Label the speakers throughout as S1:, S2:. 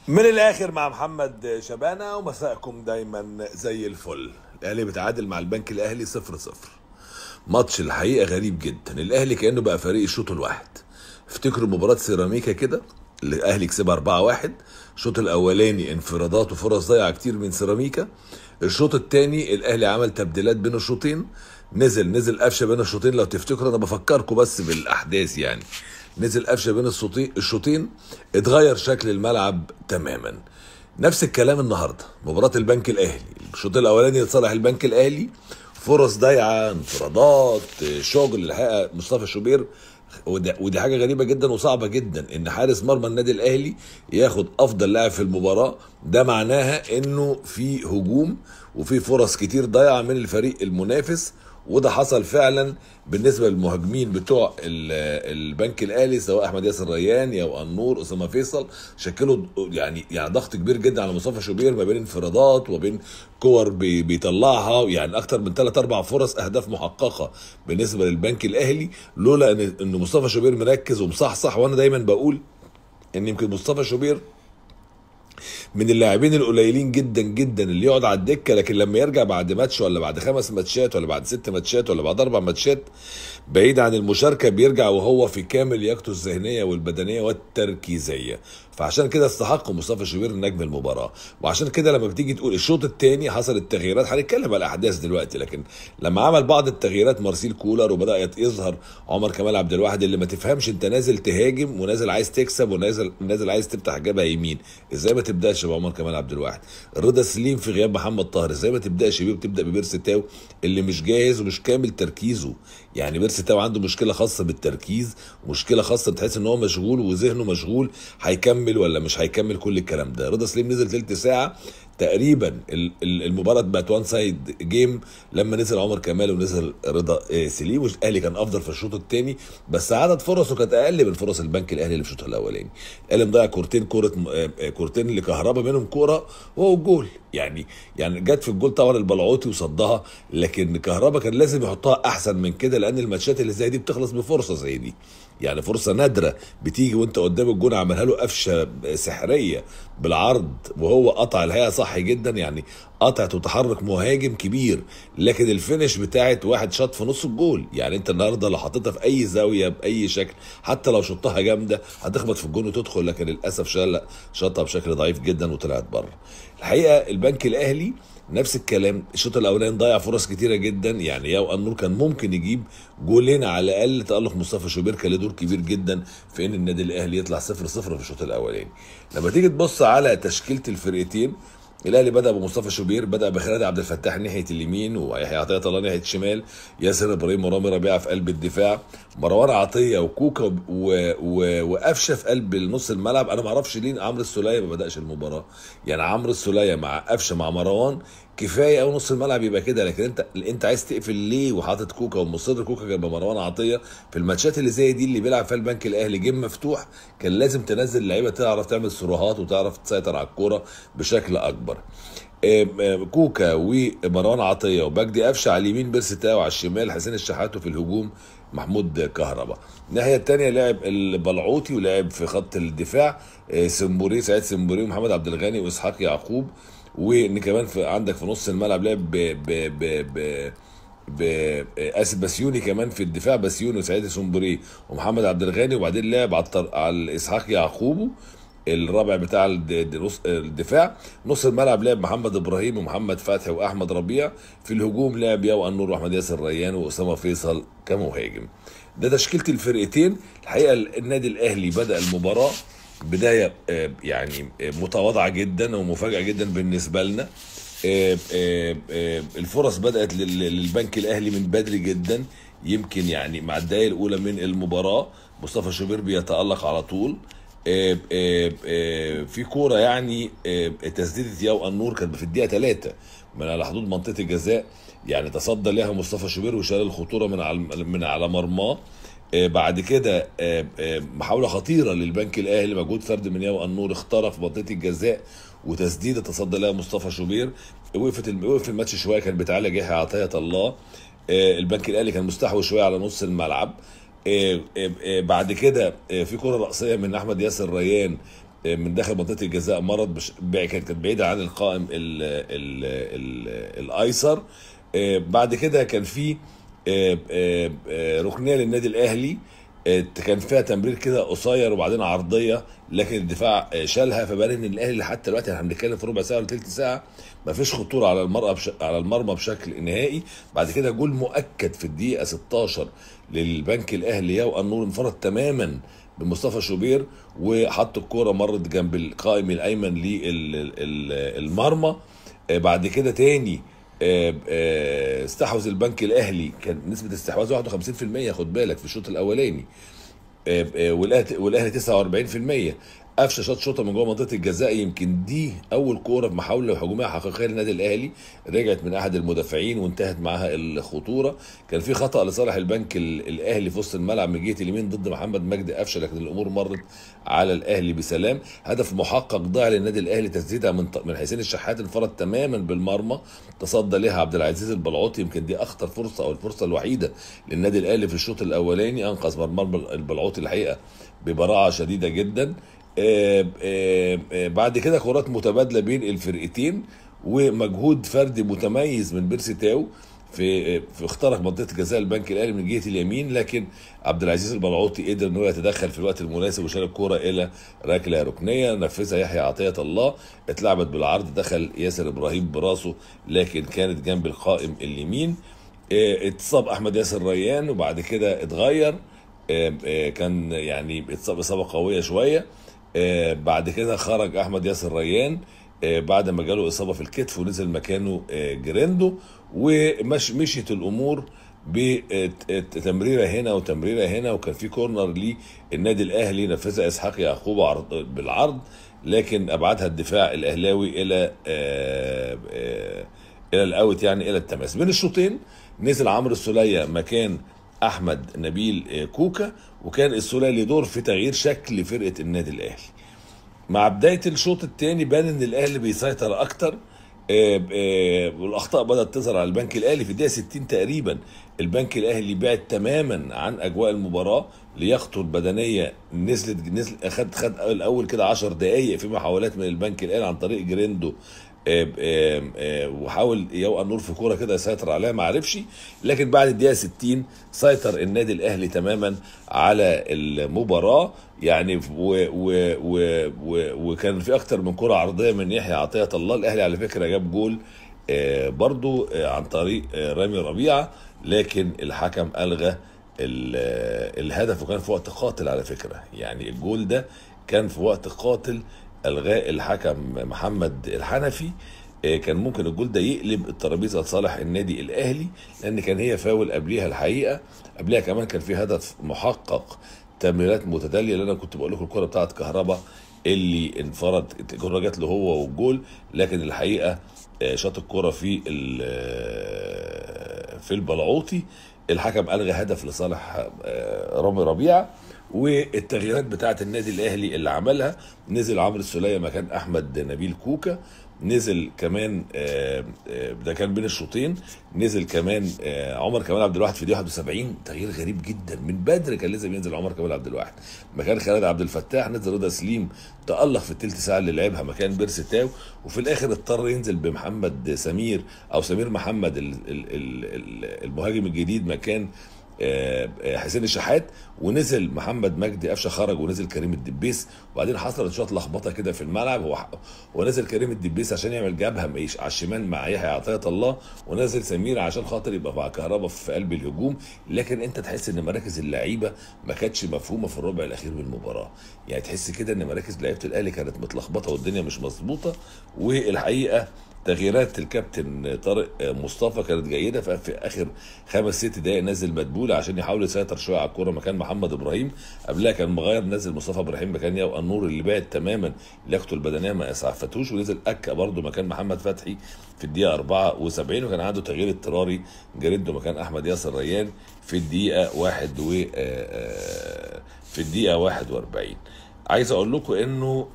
S1: من الاخر مع محمد شبانه، ومساءكم دايما زي الفل. الاهلي بيتعادل مع البنك الاهلي 0-0. ماتش الحقيقه غريب جدا. الاهلي كانه بقى فريق الشوط الواحد. افتكروا مباراه سيراميكا كده اللي الاهلي كسبها 4-1. الشوط الاولاني انفرادات وفرص ضايعه كتير من سيراميكا. الشوط الثاني الاهلي عمل تبديلات بين الشوطين. نزل قفشه بين الشوطين. لو تفتكروا انا بفكركم بس بالاحداث يعني. نزل قفشه بين الشوطين. اتغير شكل الملعب تماما. نفس الكلام النهارده مباراه البنك الاهلي. الشوط الاولاني لصالح البنك الاهلي، فرص ضايعه، انفرادات، شغل. الحقيقه مصطفى شوبير، ودي حاجه غريبه جدا وصعبه جدا ان حارس مرمى النادي الاهلي ياخد افضل لاعب في المباراه. ده معناها انه في هجوم وفي فرص كتير ضايعه من الفريق المنافس. وده حصل فعلا بالنسبه للمهاجمين بتوع البنك الاهلي، سواء احمد ياسر ريان او النور اسامه فيصل. شكلوا يعني ضغط كبير جدا على مصطفى شوبير، ما بين انفرادات وبين كور بيطلعها. يعني اكتر من 3-4 فرص اهداف محققه بالنسبه للبنك الاهلي، لولا ان مصطفى شوبير مركز ومصحصح. وانا دايما بقول ان يمكن مصطفى شوبير من اللاعبين القليلين جدا جدا اللي يقعد على الدكه، لكن لما يرجع بعد ماتش ولا بعد 5 ماتشات ولا بعد 6 ماتشات ولا بعد 4 ماتشات بعيد عن المشاركه، بيرجع وهو في كامل لياقته الذهنيه والبدنيه والتركيزيه. فعشان كده استحق مصطفى شوبير نجم المباراه. وعشان كده لما بتيجي تقول الشوط الثاني حصلت تغييرات، هنتكلم على الاحداث دلوقتي، لكن لما عمل بعض التغييرات مارسيل كولر وبدا يظهر عمر كمال عبد الواحد، اللي ما تفهمش انت نازل تهاجم ونازل عايز تكسب ونازل عايز تفتح جبهه يمين، ازاي ما تبداش بعمر كمال عبد الواحد؟ رضا سليم في غياب محمد طاهر، ازاي ما تبداش بيه وتبدا ببيرسي تاو اللي مش جاهز ومش كامل تركيزه؟ يعني بيرسي تاو عنده مشكله خاصه بالتركيز، مشكله خاصه بتحس ان هو مشغول وذهنه مشغول، هيكمل ولا مش هيكمل؟ كل الكلام ده. رضا سليم نزل تلت ساعه تقريبا. المباراه بقت وان سايد جيم لما نزل عمر كمال ونزل رضا سليم. والاهلي كان افضل في الشوط الثاني، بس عدد فرصه كانت اقل من فرص البنك الاهلي اللي في الشوط الاولاني. الاهلي مضيع كورتين لكهربا، منهم كوره وهو الجول. يعني جت في الجول طبعا البلعوطي وصدها، لكن كهربا كان لازم يحطها احسن من كده، لان الماتشات اللي زي دي بتخلص بفرصه زي دي. يعني فرصه نادره بتيجي وانت قدام الجون. عملها له قفشه سحريه بالعرض وهو قطع الهيئه صح جدا، يعني قطعت وتحرك مهاجم كبير، لكن الفينش بتاعت واحد شاط في نص الجول. يعني انت النهارده لو حطيتها في اي زاويه باي شكل، حتى لو شطها جامده هتخبط في الجون وتدخل، لكن للاسف شاطها بشكل ضعيف جدا وطلعت بره. الحقيقه البنك الاهلي نفس الكلام. الشوط الاولاني ضيع فرص كتيره جدا. يعني ياو النور كان ممكن يجيب جولين على الاقل. تالق مصطفى شوبير كان له دور كبير جدا في ان النادي الاهلي يطلع 0-0 في الشوط الاولاني. لما تيجي تبص على تشكيله الفرقتين، الاهلي بدا بمصطفى شوبير، بدا بخالد عبد الفتاح ناحيه اليمين، ويحيى عطيه الله ناحيه الشمال، ياسر ابراهيم ورامي ربيعه في قلب الدفاع، مروان عطيه وكوكا وقفشه في قلب نص الملعب. انا ما اعرفش ليه عمرو السوليه ما بداش المباراه. يعني عمرو السوليه مع قفشه مع مروان كفايه، او نص الملعب يبقى كده، لكن انت عايز تقفل ليه وحاطط كوكا ومصدر كوكا جنب مروان عطيه؟ في الماتشات اللي زي دي اللي بيلعب فيها البنك الاهلي جيم مفتوح، كان لازم تنزل لعيبه تعرف تعمل سروهات وتعرف تسيطر على الكوره بشكل اكبر. كوكا ومروان عطيه وبجدي قفشه على اليمين، بيرسي تاو على الشمال، حسين الشحات، وفي الهجوم محمود كهربا. الناحيه الثانيه لعب البلعوطي ولعب في خط الدفاع سمبوري، سعيد سمبوري ومحمد عبد الغني واسحاق يعقوب. وان كمان عندك في نص الملعب لعب اسف بسيوني كمان في الدفاع، بسيوني وسعيد سمبوري ومحمد عبد الغني. وبعدين لعب على اسحاق يعقوب الرابع بتاع الدفاع. نص الملعب لعب محمد ابراهيم ومحمد فتحي واحمد ربيع. في الهجوم لعب ياو النور واحمد ياسر ريان واسامه فيصل كمهاجم. ده تشكيله الفرقتين. الحقيقه النادي الاهلي بدا المباراه بدايه يعني متواضعه جدا ومفاجاه جدا بالنسبه لنا. الفرص بدات للبنك الاهلي من بدري جدا. يمكن يعني مع الدقائق الاولى من المباراه مصطفى شوبير بيتالق على طول. في كوره يعني تسديده ياو النور كانت في الدقيقه 3 من على حدود منطقه الجزاء، يعني تصدى لها مصطفى شوبير وشال الخطوره من على مرماه. بعد كده محاوله خطيره للبنك الاهلي، مجهود فرد من ياو النور اخترق في منطقه الجزاء وتسديده تصدى لها مصطفى شوبير. وقف الماتش شويه، كان بتعالج يحيى عطيه الله. البنك الاهلي كان مستحوذ شويه على نص الملعب. بعد كده في كرة رأسية من أحمد ياسر ريان من داخل منطقه الجزاء مرض كانت بعيده عن القائم الايسر. بعد كده كان في ركنيه للنادي الاهلي، كان فيها تمرير كده قصير وبعدين عرضيه، لكن الدفاع شالها، فبان ان الاهلي حتى دلوقتي احنا بنتكلم في ربع ساعه ولا ثلث ساعه ما فيش خطوره على المرمى بشكل نهائي. بعد كده جول مؤكد في الدقيقه 16 للبنك الاهلي، ياو النور انفرد تماما بمصطفى شوبير وحط الكوره مرت جنب القائم الايمن للمرمى. بعد كده تاني استحوذ البنك الاهلي، كان نسبه استحواذ 51%، خد بالك في الشوط الاولاني، والاهلي 49%. قفشه شاط شوطه من جوه منطقه الجزاء، يمكن دي اول كوره في محاوله هجوميه حقيقيه للنادي الاهلي، رجعت من احد المدافعين وانتهت معها الخطوره. كان في خطا لصالح البنك الاهلي في وسط الملعب من جهه اليمين ضد محمد مجدي قفشه، لكن الامور مرت على الاهلي بسلام. هدف محقق ضاع للنادي الاهلي، تسديده من حسين الشحات انفرد تماما بالمرمى، تصدى لها عبد العزيز البلعوطي، يمكن دي اخطر فرصه او الفرصه الوحيده للنادي الاهلي في الشوط الاولاني، انقذ مرمى البلعوطي الحقيقه ببراعه شديده جدا. بعد كده كرات متبادله بين الفرقتين ومجهود فردي متميز من بيرسي تاو في اخترق منطقه جزاء البنك الاهلي من جهه اليمين، لكن عبد العزيز البلعوطي قدر انه يتدخل في الوقت المناسب وشال الكوره الى ركله ركنيه نفذها يحيى عطيه الله، اتلعبت بالعرض، دخل ياسر ابراهيم براسه لكن كانت جنب القائم اليمين. اتصاب احمد ياسر ريان وبعد كده اتغير، كان يعني اتصاب اصابه قويه شويه. بعد كده خرج احمد ياسر ريان بعد ما جاله اصابه في الكتف ونزل مكانه جريندو، ومشيت الامور بتمريره هنا وتمريره هنا، وكان في كورنر للنادي الاهلي نفذها اسحاق يعقوب بالعرض، لكن ابعدها الدفاع الاهلاوي الى الاوت، يعني الى التماس. بين الشوطين نزل عمرو السوليه مكان احمد نبيل كوكا، وكان السوليه له دور في تغيير شكل فرقه النادي الاهلي. مع بدايه الشوط الثاني بان ان الاهلي بيسيطر اكتر، والاخطاء بدات تظهر على البنك الاهلي. في الدقيقه 60 تقريبا البنك الاهلي بعد تماما عن اجواء المباراه، لياقته البدنيه نزل خد الاول كده 10 دقائق في محاولات من البنك الاهلي عن طريق جريندو، وحاول يوقع النور في كوره كده يسيطر عليها ما عرفش، لكن بعد الدقيقه 60 سيطر النادي الاهلي تماما على المباراه يعني. وكان في اكتر من كره عرضيه من يحيى عطيه الله. الاهلي على فكره جاب جول برضو عن طريق رامي ربيعه، لكن الحكم الغى الهدف، وكان في وقت قاتل على فكره، يعني الجول ده كان في وقت قاتل الغاء الحكم محمد الحنفي. كان ممكن الجول ده يقلب الترابيزه لصالح النادي الاهلي، لان كان هي فاول قبليها الحقيقه. قبليها كمان كان في هدف محقق تمريرات متتاليه، اللي انا كنت بقول لكم الكره بتاعت كهربا اللي انفرد، الكره جات له هو والجول، لكن الحقيقه شاط الكره في البلعوطي. الحكم الغى هدف لصالح رامي ربيعه. والتغييرات بتاعه النادي الاهلي اللي عملها، نزل عمرو السوليه مكان احمد نبيل كوكا، نزل كمان ده كان بين الشوطين، نزل كمان عمر كمال عبد الواحد في دقيقه 71. تغيير غريب جدا، من بدري كان لازم ينزل عمر كمال عبد الواحد مكان خالد عبد الفتاح. نزل رضا سليم تألق في الثلث ساعه اللي لعبها مكان بيرسي تاو، وفي الاخر اضطر ينزل بمحمد سمير او سمير محمد المهاجم الجديد مكان حسين الشحات، ونزل محمد مجدي قفشه خرج ونزل كريم الدبيس. وبعدين حصلت شويه لخبطه كده في الملعب، ونزل كريم الدبيس عشان يعمل جبهه على الشمال مع يحيى عطيه الله، ونزل سمير عشان خاطر يبقى مع كهربا في قلب الهجوم. لكن انت تحس ان مراكز اللعيبه ما كانتش مفهومه في الربع الاخير من المباراه، يعني تحس كده ان مراكز لعيبه الاهلي كانت متلخبطه والدنيا مش مظبوطه. والحقيقه تغييرات الكابتن طارق مصطفى كانت جيده، في اخر 5-6 دقائق نزل مدبولة عشان يحاول يسيطر شويه على الكوره مكان محمد ابراهيم. قبلها كان مغير، نزل مصطفى ابراهيم مكان ياو النور اللي بعد تماما لياقته البدنيه ما اسعفتوش، ونزل اكا برده مكان محمد فتحي في الدقيقه 74. وكان عنده تغيير اضطراري جريندو مكان احمد ياسر ريان في الدقيقه 41. عايز اقول لكم انه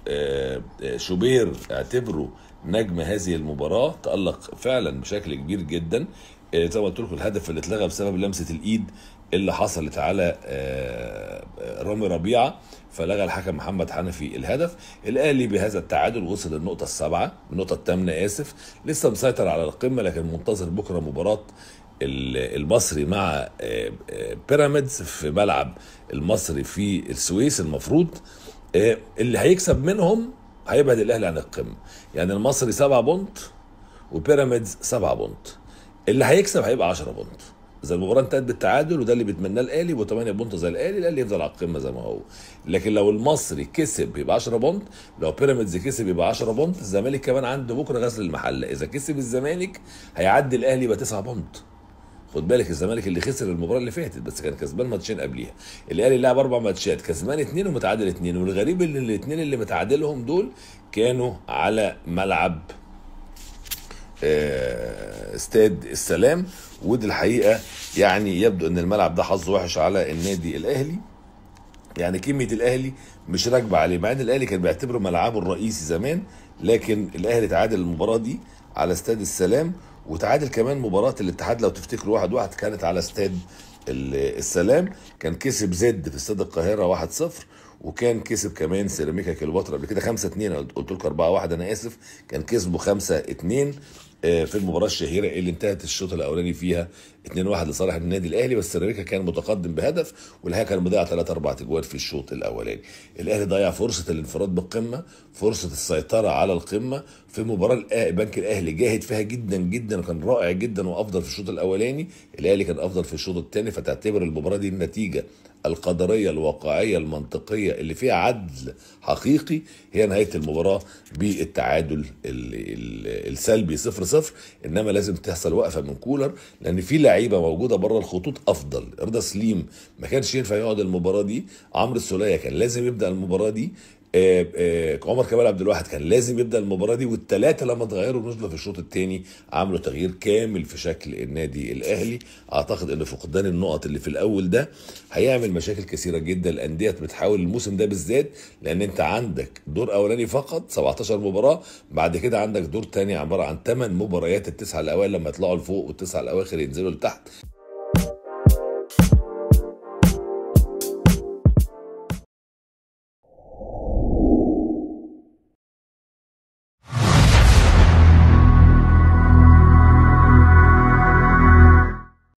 S1: شوبير اعتبره نجم هذه المباراه، تألق فعلا بشكل كبير جدا. زي ما قلت لكم الهدف اللي اتلغى بسبب لمسه الايد اللي حصلت على رامي ربيعه، فلغى الحكم محمد حنفي الهدف. الاهلي بهذا التعادل وصل للنقطه السابعه، النقطه الثامنه اسف، لسه مسيطر على القمه، لكن منتظر بكره مباراه المصري مع بيراميدز في ملعب المصري في السويس. المفروض اللي هيكسب منهم هيبعد الاهلي عن القمه، يعني المصري 7 بونت وبيراميدز 7 بونت، اللي هيكسب هيبقى 10 بونت. اذا المباراه انتهت بالتعادل وده اللي بيتمناه الاهلي ب 8 بونت زي الاهلي يفضل على القمه زي ما هو. لكن لو المصري كسب يبقى 10 بونت، لو بيراميدز كسب يبقى 10 بونت. الزمالك كمان عنده بكره غزل المحله، اذا كسب الزمالك هيعدي الاهلي يبقى 9 بونت. خد بالك الزمالك اللي خسر المباراه اللي فاتت بس كان كسبان ماتشين قبليها، الاهلي لعب 4 ماتشات كسبان 2 ومتعادل 2، والغريب ان الاثنين اللي متعادلهم دول كانوا على ملعب استاد السلام. ودي الحقيقه يعني يبدو ان الملعب ده حظه وحش على النادي الاهلي، يعني كميه الاهلي مش راكبه عليه، مع ان الاهلي كان بيعتبره ملعبه الرئيسي زمان، لكن الاهلي تعادل المباراه دي على استاد السلام، وتعادل كمان مباراه الاتحاد لو تفتكروا 1-1 كانت على استاد السلام. كان كسب زد في استاد القاهره 1-0، وكان كسب كمان سيراميكا كليوباترا قبل كده 5-2. قلت لكم 4-1 انا اسف، كان كسبه 5-2 في المباراه الشهيره اللي انتهت الشوط الاولاني فيها 2-1 لصالح النادي الاهلي، بس سيراميكا كان متقدم بهدف، والهيئه كان مضيع 3-4 تجوال في الشوط الاولاني. الاهلي ضيع فرصه الانفراد بالقمه، فرصه السيطره على القمه في مباراه البنك الاهلي جاهد فيها جدا جدا وكان رائع جدا وافضل في الشوط الاولاني، الاهلي كان افضل في الشوط الثاني. فتعتبر المباراه دي النتيجه القدريه الواقعيه المنطقيه اللي فيها عدل حقيقي هي نهايه المباراه بالتعادل السلبي 0-0. انما لازم تحصل وقفه من كولر، لان في لعيبه موجوده بره الخطوط افضل. رضا سليم ما كانش ينفع يقعد المباراه دي، عمرو السوليه كان لازم يبدا المباراه دي، عمر كمال عبد الواحد كان لازم يبدا المباراه دي، والثلاثه لما اتغيروا نزلوا في الشوط الثاني عملوا تغيير كامل في شكل النادي الاهلي. اعتقد ان فقدان النقط اللي في الاول ده هيعمل مشاكل كثيره جدا. الانديه بتحاول الموسم ده بالذات، لان انت عندك دور اولاني فقط 17 مباراه، بعد كده عندك دور ثاني عباره عن 8 مباريات، التسعه الاوائل لما يطلعوا لفوق والتسعه الاواخر ينزلوا لتحت.